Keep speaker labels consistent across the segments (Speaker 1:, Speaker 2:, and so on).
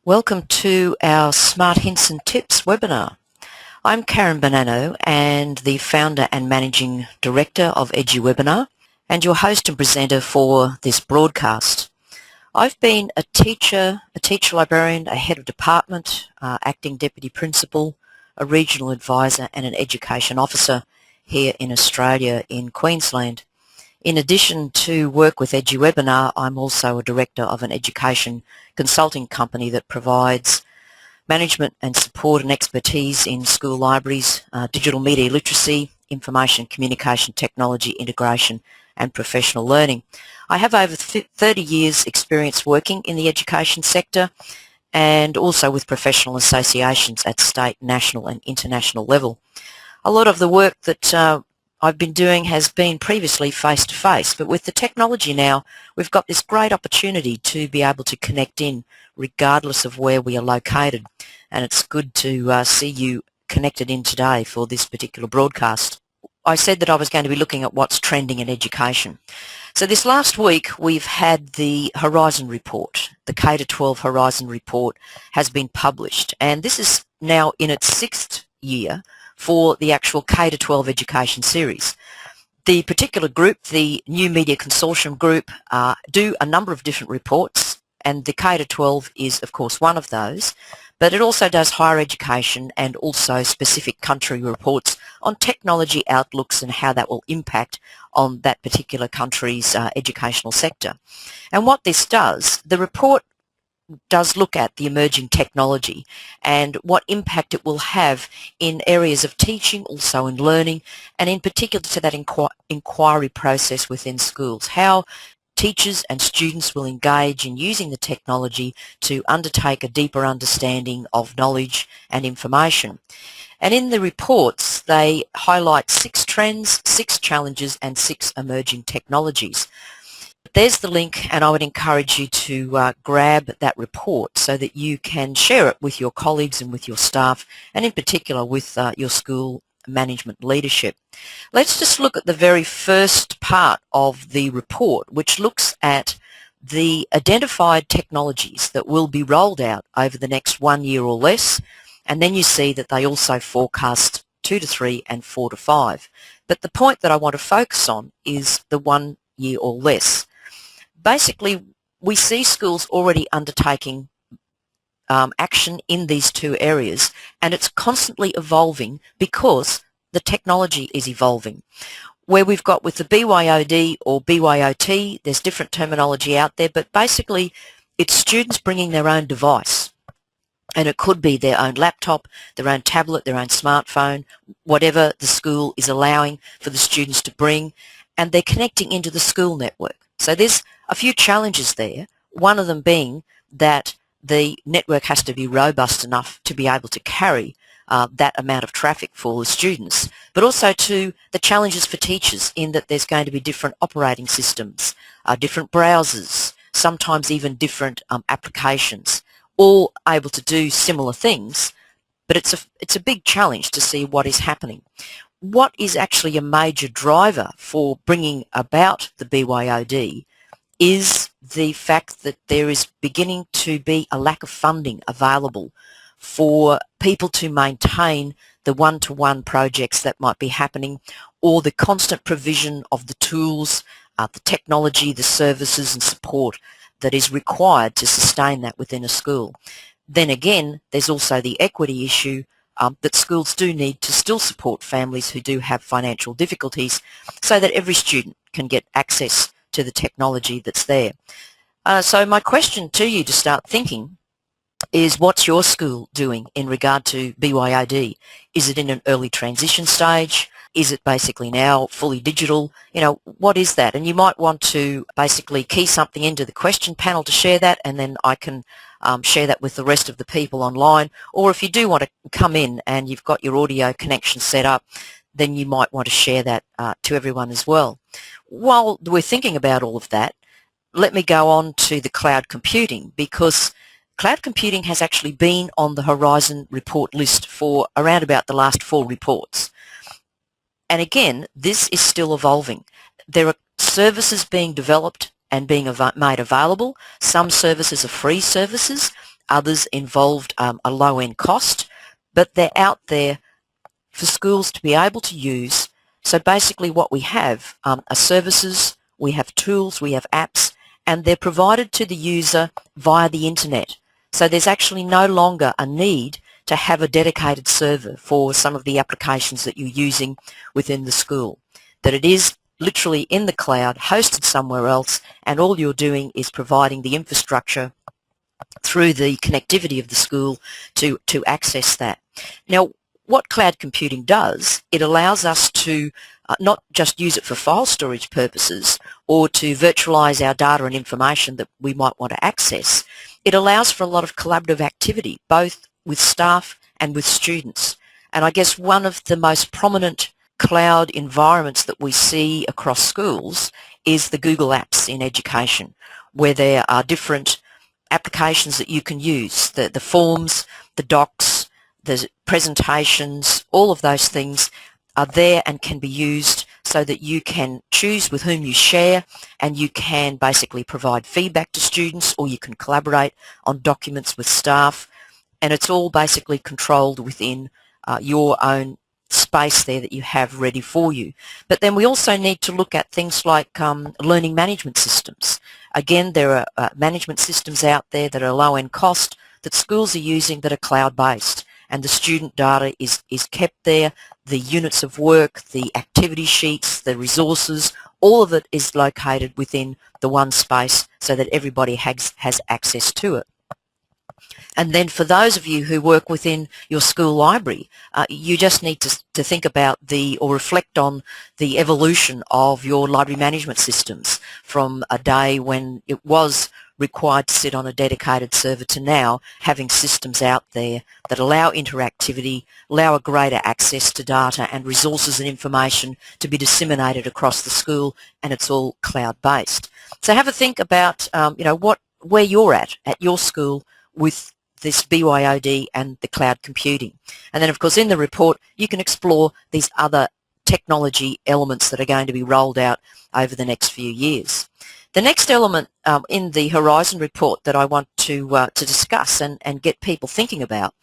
Speaker 1: Welcome to our Smart Hints and Tips webinar. I'm Karen Bonanno and the founder and managing director of EduWebinar and your host and presenter for this broadcast. I've been a teacher librarian, a head of department, acting deputy principal, a regional advisor and an education officer here in Australia in Queensland. In addition to work with EduWebinar, I'm also a director of an education consulting company that provides management and support and expertise in school libraries, digital media literacy, information communication technology integration and professional learning. I have over 30 years experience working in the education sector and also with professional associations at state, national and international level. A lot of the work that I've been doing has been previously face-to-face, but with the technology now, we've got this great opportunity to be able to connect in regardless of where we are located. And it's good to see you connected in today for this particular broadcast. I said that I was going to be looking at what's trending in education. So this last week we've had the Horizon Report. The K-12 Horizon Report has been published, and this is now in its 6th year for the actual K-12 education series. The particular group, the New Media Consortium group, do a number of different reports, and the K-12 is of course one of those, but it also does higher education and also specific country reports on technology outlooks and how that will impact on that particular country's educational sector. And what this does, the report does look at the emerging technology and what impact it will have in areas of teaching, also in learning, and in particular to that inquiry process within schools, how teachers and students will engage in using the technology to undertake a deeper understanding of knowledge and information. And in the reports, they highlight 6 trends, 6 challenges, and 6 emerging technologies. There's the link, and I would encourage you to grab that report so that you can share it with your colleagues and with your staff, and in particular with your school management leadership. Let's just look at the very first part of the report, which looks at the identified technologies that will be rolled out over the next 1 year or less, and then you see that they also forecast 2 to 3 and 4 to 5. But the point that I want to focus on is the 1 year or less. Basically, we see schools already undertaking action in these 2 areas, and it's constantly evolving because the technology is evolving. Where we've got with the BYOD or BYOT, there's different terminology out there, but basically it's students bringing their own device. And it could be their own laptop, their own tablet, their own smartphone, whatever the school is allowing for the students to bring, and they're connecting into the school network. So there's a few challenges there, one of them being that the network has to be robust enough to be able to carry that amount of traffic for the students, but also to the challenges for teachers in that there's going to be different operating systems, different browsers, sometimes even different applications, all able to do similar things, but it's a big challenge to see what is happening. What is actually a major driver for bringing about the BYOD is the fact that there is beginning to be a lack of funding available for people to maintain the one-to-one projects that might be happening, or the constant provision of the tools, the technology, the services and support that is required to sustain that within a school. Then again, there's also the equity issue that schools do need to still support families who do have financial difficulties so that every student can get access to the technology that's there. So my question to you to start thinking is, what's your school doing in regard to BYOD? Is it in an early transition stage? Is it basically now fully digital? You know, what is that? And you might want to basically key something into the question panel to share that, and then I can share that with the rest of the people online. Or if you do want to come in and you've got your audio connection set up, then you might want to share that to everyone as well. While we're thinking about all of that, let me go on to the cloud computing, because cloud computing has actually been on the Horizon Report list for around about the last 4 reports. And again, this is still evolving. There are services being developed and being made available. Some services are free services, others involved a low-end cost, but they're out there for schools to be able to use. So basically what we have are services, we have tools, we have apps, and they're provided to the user via the internet. So there's actually no longer a need to have a dedicated server for some of the applications that you're using within the school. That it is literally in the cloud, hosted somewhere else, and all you're doing is providing the infrastructure through the connectivity of the school to access that. Now, what cloud computing does, it allows us to not just use it for file storage purposes or to virtualize our data and information that we might want to access. It allows for a lot of collaborative activity, both with staff and with students. And I guess one of the most prominent cloud environments that we see across schools is the Google Apps in education, where there are different applications that you can use, the forms, the docs, the presentations, all of those things are there and can be used so that you can choose with whom you share, and you can basically provide feedback to students, or you can collaborate on documents with staff, and it's all basically controlled within your own space there that you have ready for you. But then we also need to look at things like learning management systems. Again, there are management systems out there that are low-end cost that schools are using that are cloud-based, and the student data is kept there. The units of work, the activity sheets, the resources, all of it is located within the one space so that everybody has access to it. And then for those of you who work within your school library, you just need to think about or reflect on the evolution of your library management systems from a day when it was required to sit on a dedicated server to now having systems out there that allow interactivity, allow a greater access to data and resources and information to be disseminated across the school, and it's all cloud-based. So have a think about where you're at your school with this BYOD and the cloud computing. And then of course in the report you can explore these other technology elements that are going to be rolled out over the next few years. The next element in the Horizon report that I want to discuss and get people thinking about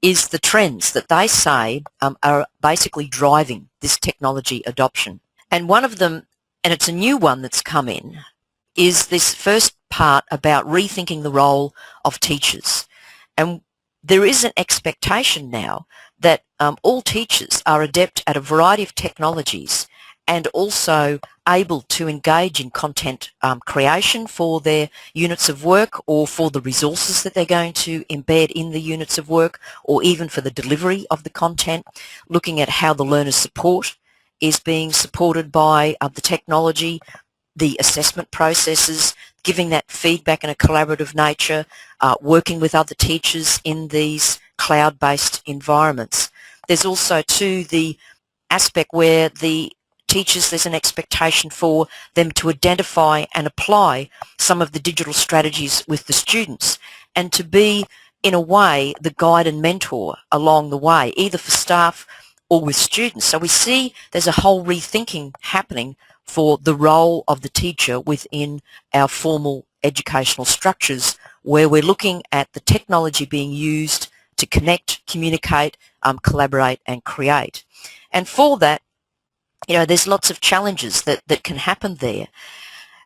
Speaker 1: is the trends that they say are basically driving this technology adoption. And one of them, and it's a new one that's come in, is this first part about rethinking the role of teachers. And there is an expectation now that all teachers are adept at a variety of technologies and also able to engage in content creation for their units of work, or for the resources that they're going to embed in the units of work, or even for the delivery of the content, looking at how the learner support is being supported by the technology, the assessment processes, giving that feedback in a collaborative nature, working with other teachers in these cloud-based environments. There's also too the aspect where the teachers, there's an expectation for them to identify and apply some of the digital strategies with the students, and to be in a way the guide and mentor along the way, either for staff or with students. So we see there's a whole rethinking happening for the role of the teacher within our formal educational structures, where we're looking at the technology being used to connect, communicate, collaborate and create. And for that, there's lots of challenges that can happen there.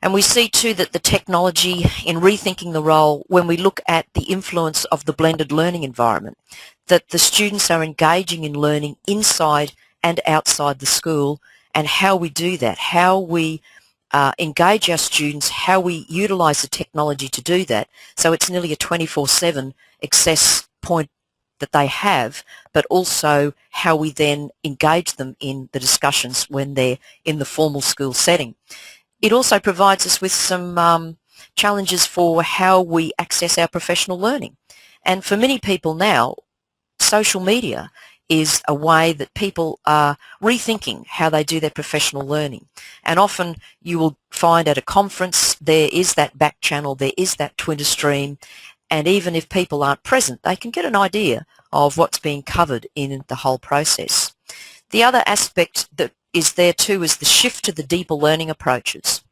Speaker 1: And we see too that the technology in rethinking the role, when we look at the influence of the blended learning environment, that the students are engaging in learning inside and outside the school, and how we do that, how we engage our students, how we utilise the technology to do that. So it's nearly a 24/7 access point that they have, but also how we then engage them in the discussions when they're in the formal school setting. It also provides us with some challenges for how we access our professional learning. And for many people now, social media is a way that people are rethinking how they do their professional learning. And often you will find at a conference there is that back channel, there is that Twitter stream, and even if people aren't present, they can get an idea of what's being covered in the whole process. The other aspect that is there too is the shift to the deeper learning approaches.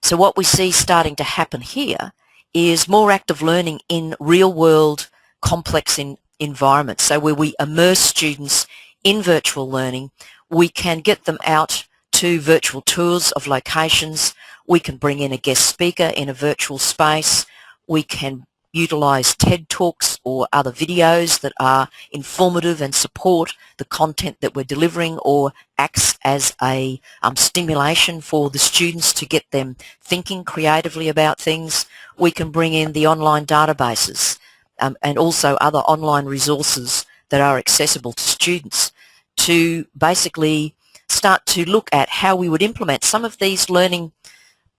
Speaker 1: So what we see starting to happen here is more active learning in real-world complex environments. So where we immerse students in virtual learning, we can get them out to virtual tours of locations. We can bring in a guest speaker in a virtual space. We can utilise TED Talks or other videos that are informative and support the content that we're delivering, or acts as a stimulation for the students to get them thinking creatively about things. We can bring in the online databases and also other online resources that are accessible to students to basically start to look at how we would implement some of these learning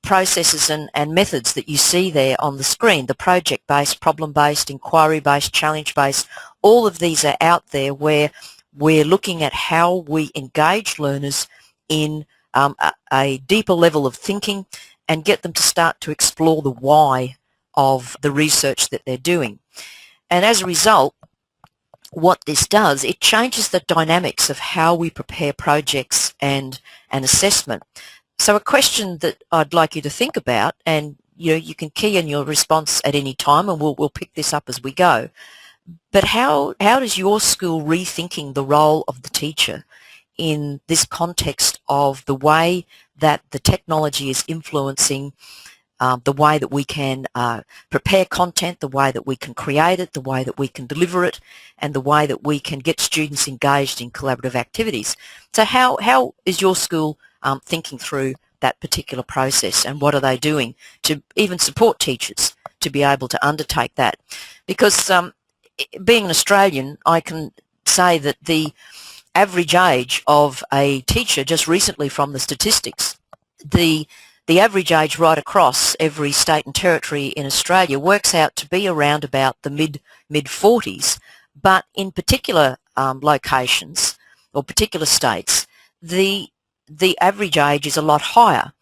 Speaker 1: processes and methods that you see there on the screen, the project-based, problem-based, inquiry-based, challenge-based. All of these are out there where we're looking at how we engage learners in a deeper level of thinking and get them to start to explore the why of the research that they're doing. And as a result, what this does, it changes the dynamics of how we prepare projects and an assessment. So a question that I'd like you to think about, and you can key in your response at any time, and we'll pick this up as we go. But how does your school rethinking the role of the teacher in this context of the way that the technology is influencing the way that we can prepare content, the way that we can create it, the way that we can deliver it, and the way that we can get students engaged in collaborative activities? So how is your school thinking through that particular process, and what are they doing to even support teachers to be able to undertake that? Because being an Australian, I can say that the average age of a teacher, just recently from the statistics, the average age right across every state and territory in Australia works out to be around about the mid-40s, but in particular locations or particular states, the average age is a lot higher.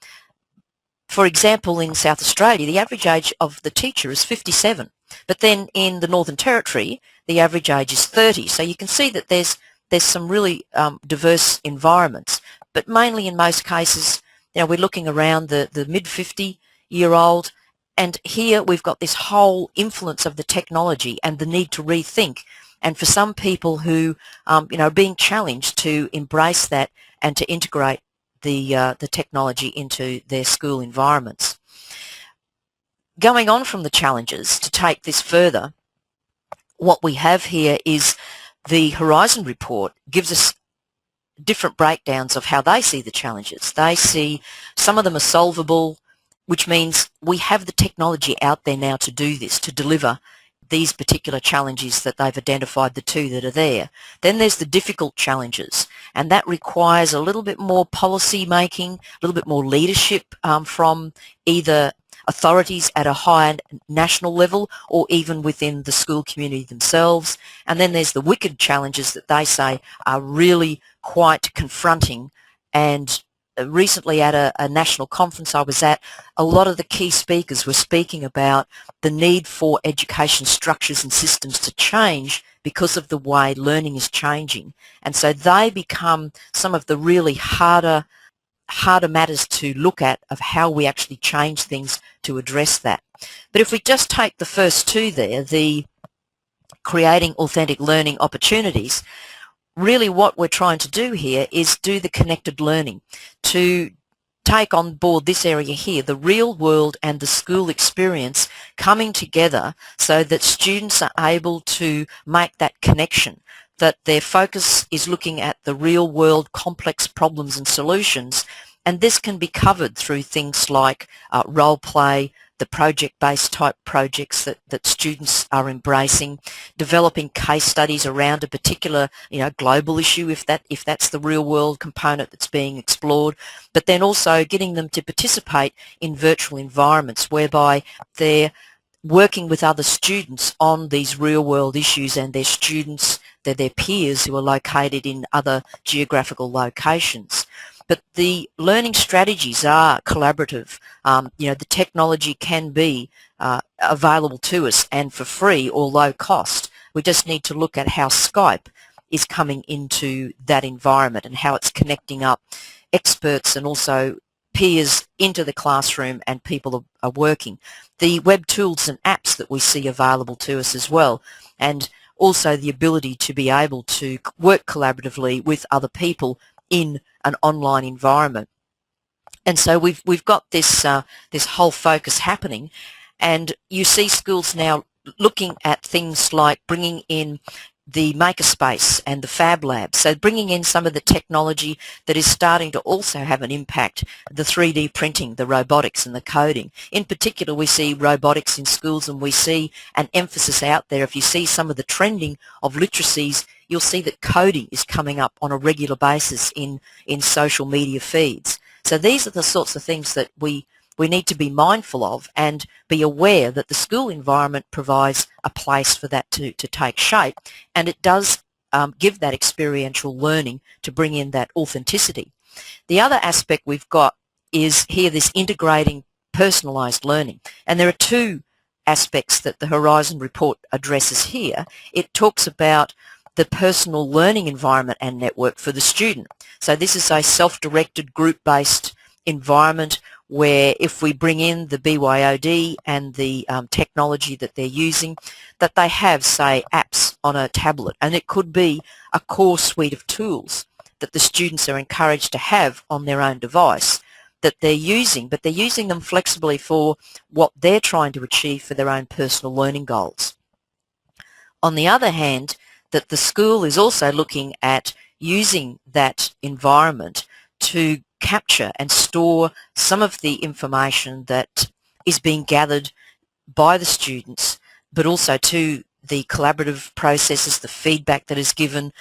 Speaker 1: For example, in South Australia, the average age of the teacher is 57, but then in the Northern Territory, the average age is 30. So you can see that there's some really diverse environments, but mainly in most cases, we're looking around the mid-50-year-old, and here we've got this whole influence of the technology and the need to rethink. And for some people who, are being challenged to embrace that and to integrate the technology into their school environments. Going on from the challenges, to take this further, what we have here is the Horizon Report gives us different breakdowns of how they see the challenges. They see some of them are solvable, which means we have the technology out there now to do this, to deliver these particular challenges that they've identified, the two that are there. Then there's the difficult challenges, and that requires a little bit more policy making, a little bit more leadership from either authorities at a higher national level or even within the school community themselves. And then there's the wicked challenges that they say are really quite confronting. And recently at a national conference I was at, a lot of the key speakers were speaking about the need for education structures and systems to change because of the way learning is changing. And so they become some of the really harder matters to look at of how we actually change things to address that. But if we just take the first two there, the creating authentic learning opportunities, really what we're trying to do here is do the connected learning, to take on board this area here, the real world and the school experience coming together so that students are able to make that connection, that their focus is looking at the real world complex problems and solutions. And this can be covered through things like role play, the project-based type projects that students are embracing, developing case studies around a particular global issue if that's the real world component that's being explored, but then also getting them to participate in virtual environments whereby they're working with other students on these real world issues, and they're their peers who are located in other geographical locations. But the learning strategies are collaborative. The technology can be available to us and for free or low cost. We just need to look at how Skype is coming into that environment and how it's connecting up experts and also peers into the classroom and people are working. The web tools and apps that we see available to us as well, and also the ability to be able to work collaboratively with other people in an online environment. And so we've got this this whole focus happening, and you see schools now looking at things like bringing in the makerspace and the fab lab, so bringing in some of the technology that is starting to also have an impact, the 3D printing, the robotics and the coding. In particular, we see robotics in schools, and we see an emphasis out there. If you see some of the trending of literacies, you'll see that coding is coming up on a regular basis in social media feeds. So these are the sorts of things that we need to be mindful of and be aware that the school environment provides a place for that to take shape, and it does give that experiential learning to bring in that authenticity. The other aspect we've got is here this integrating personalised learning, and there are two aspects that the Horizon Report addresses here. It talks about the personal learning environment and network for the student. So this is a self-directed, group-based environment where if we bring in the BYOD and the technology that they're using, that they have, say, apps on a tablet, and it could be a core suite of tools that the students are encouraged to have on their own device that they're using, but they're using them flexibly for what they're trying to achieve for their own personal learning goals. On the other hand, that the school is also looking at using that environment to capture and store some of the information that is being gathered by the students, but also to the collaborative processes, the feedback that is given,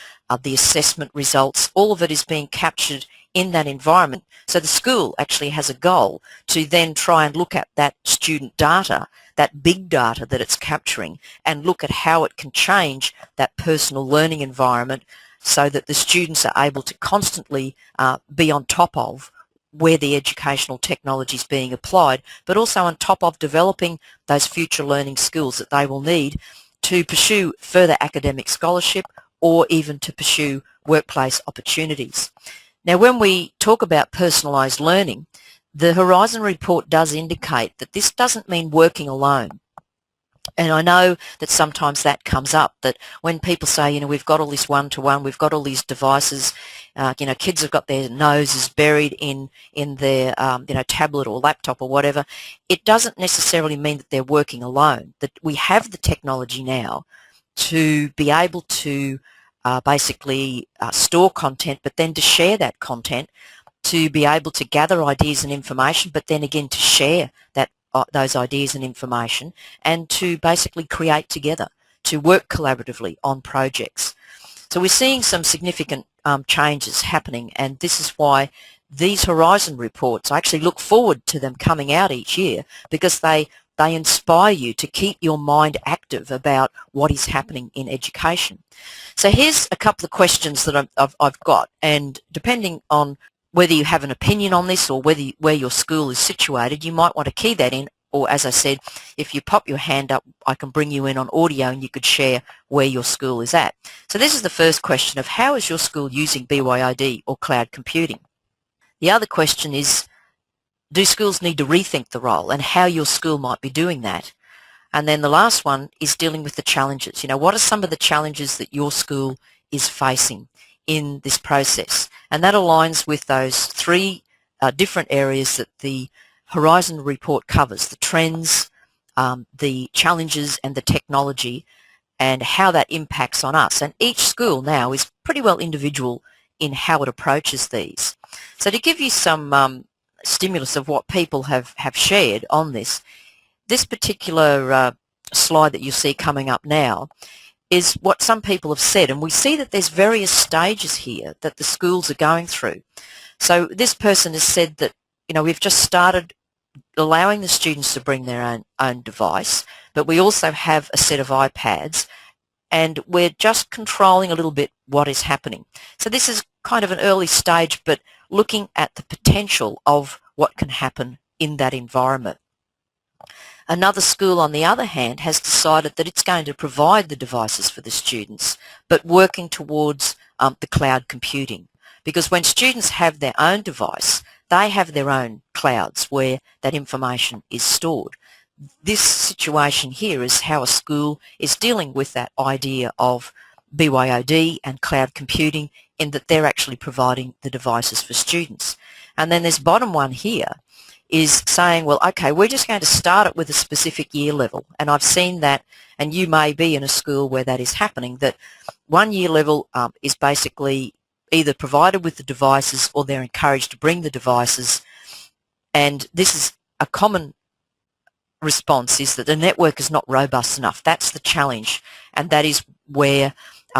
Speaker 1: the assessment results, all of it is being captured in that environment. So the school actually has a goal to then try and look at that student data, that big data that it's capturing, and look at how it can change that personal learning environment so that the students are able to constantly be on top of where the educational technology is being applied, but also on top of developing those future learning skills that they will need to pursue further academic scholarship or even to pursue workplace opportunities. Now, when we talk about personalised learning, the Horizon Report does indicate that this doesn't mean working alone. And I know that sometimes that comes up, that when people say, you know, we've got all this one-to-one, we've got all these devices, you know, kids have got their noses buried in their, you know, tablet or laptop or whatever, it doesn't necessarily mean that they're working alone, that we have the technology now to be able to basically store content, but then to share that content, to be able to gather ideas and information, but then again to share that those ideas and information, and to basically create together, to work collaboratively on projects. So we're seeing some significant changes happening, and this is why these Horizon reports, I actually look forward to them coming out each year, because they inspire you to keep your mind active about what is happening in education. So here's a couple of questions that I've got, and depending on whether you have an opinion on this or where your school is situated, you might want to key that in, or as I said, if you pop your hand up, I can bring you in on audio and you could share where your school is at. So this is the first question of how is your school using BYOD or cloud computing? The other question is, do schools need to rethink the role and how your school might be doing that? And then the last one is dealing with the challenges. You know, what are some of the challenges that your school is facing in this process? And that aligns with those three different areas that the Horizon Report covers: the trends, the challenges and the technology, and how that impacts on us. And each school now is pretty well individual in how it approaches these. So to give you some stimulus of what people have shared on this, this particular slide that you see coming up now is what some people have said, and we see that there's various stages here that the schools are going through. So this person has said that, you know, we've just started allowing the students to bring their own device, but we also have a set of iPads, and we're just controlling a little bit what is happening. So this is kind of an early stage, but looking at the potential of what can happen in that environment. Another school, on the other hand, has decided that it's going to provide the devices for the students, but working towards the cloud computing. Because when students have their own device, they have their own clouds where that information is stored. This situation here is how a school is dealing with that idea of BYOD and cloud computing, in that they're actually providing the devices for students. And then this bottom one here is saying, well, okay, we're just going to start it with a specific year level. And I've seen that, and you may be in a school where that is happening, that one year level is basically either provided with the devices or they're encouraged to bring the devices. And this is a common response, is that the network is not robust enough. That's the challenge, and that is where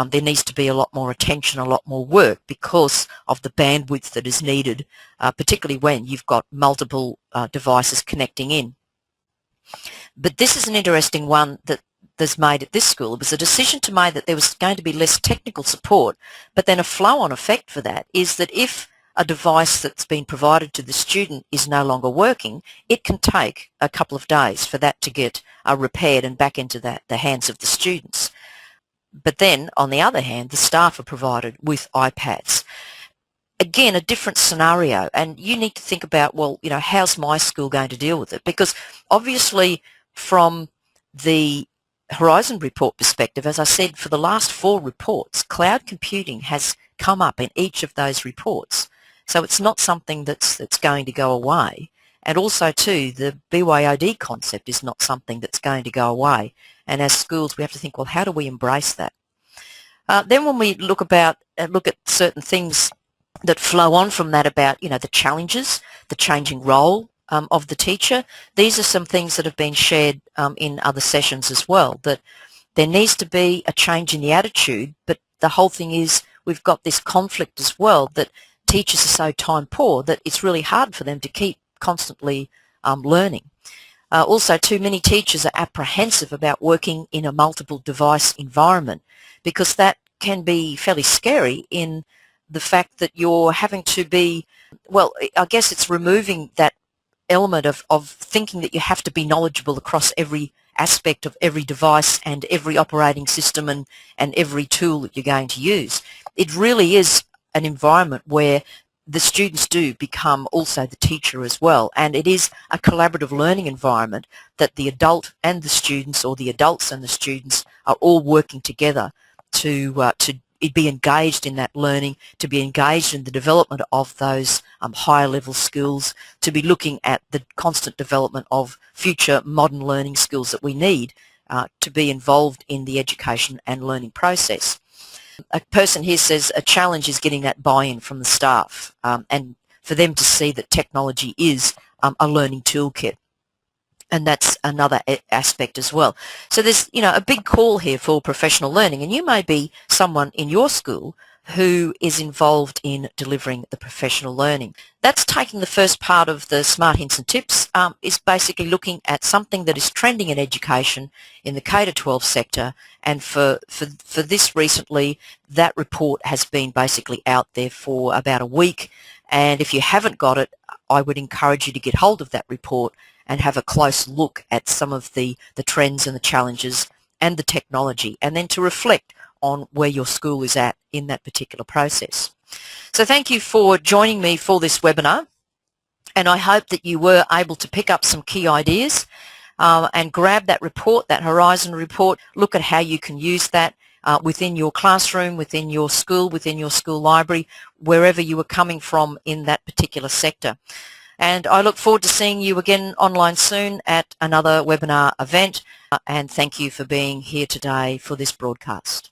Speaker 1: there needs to be a lot more attention, a lot more work, because of the bandwidth that is needed, particularly when you've got multiple devices connecting in. But this is an interesting one that was made at this school. It was a decision to make that there was going to be less technical support, but then a flow-on effect for that is that if a device that's been provided to the student is no longer working, it can take a couple of days for that to get repaired and back into the hands of the students. But then, on the other hand, the staff are provided with iPads. Again, a different scenario, and you need to think about, well, you know, how's my school going to deal with it? Because obviously from the Horizon Report perspective, as I said, for the last 4 reports, cloud computing has come up in each of those reports. So it's not something that's going to go away. And also too, the BYOD concept is not something that's going to go away. And as schools, we have to think, well, how do we embrace that? Then when we look at certain things that flow on from that, about, you know, the challenges, the changing role of the teacher, these are some things that have been shared in other sessions as well, that there needs to be a change in the attitude, but the whole thing is we've got this conflict as well, that teachers are so time poor that it's really hard for them to keep constantly learning. Also, too many teachers are apprehensive about working in a multiple device environment, because that can be fairly scary in the fact that you're having to be, well, I guess it's removing that element of thinking that you have to be knowledgeable across every aspect of every device and every operating system and every tool that you're going to use. It really is an environment where the students do become also the teacher as well, and it is a collaborative learning environment that the adult and the students, or the adults and the students, are all working together to be engaged in that learning, to be engaged in the development of those higher level skills, to be looking at the constant development of future modern learning skills that we need to be involved in the education and learning process. A person here says a challenge is getting that buy-in from the staff, and for them to see that technology is a learning toolkit. And that's another aspect as well. So there's, you know, a big call here for professional learning, and you may be someone in your school who is involved in delivering the professional learning. That's taking the first part of the Smart Hints and Tips, is basically looking at something that is trending in education in the K-12 sector, and for this recently, that report has been basically out there for about a week, and if you haven't got it, I would encourage you to get hold of that report and have a close look at some of the trends and the challenges and the technology, and then to reflect on where your school is at in that particular process. So thank you for joining me for this webinar, and I hope that you were able to pick up some key ideas and grab that report, that Horizon report, look at how you can use that within your classroom, within your school library, wherever you are coming from in that particular sector. And I look forward to seeing you again online soon at another webinar event, and thank you for being here today for this broadcast.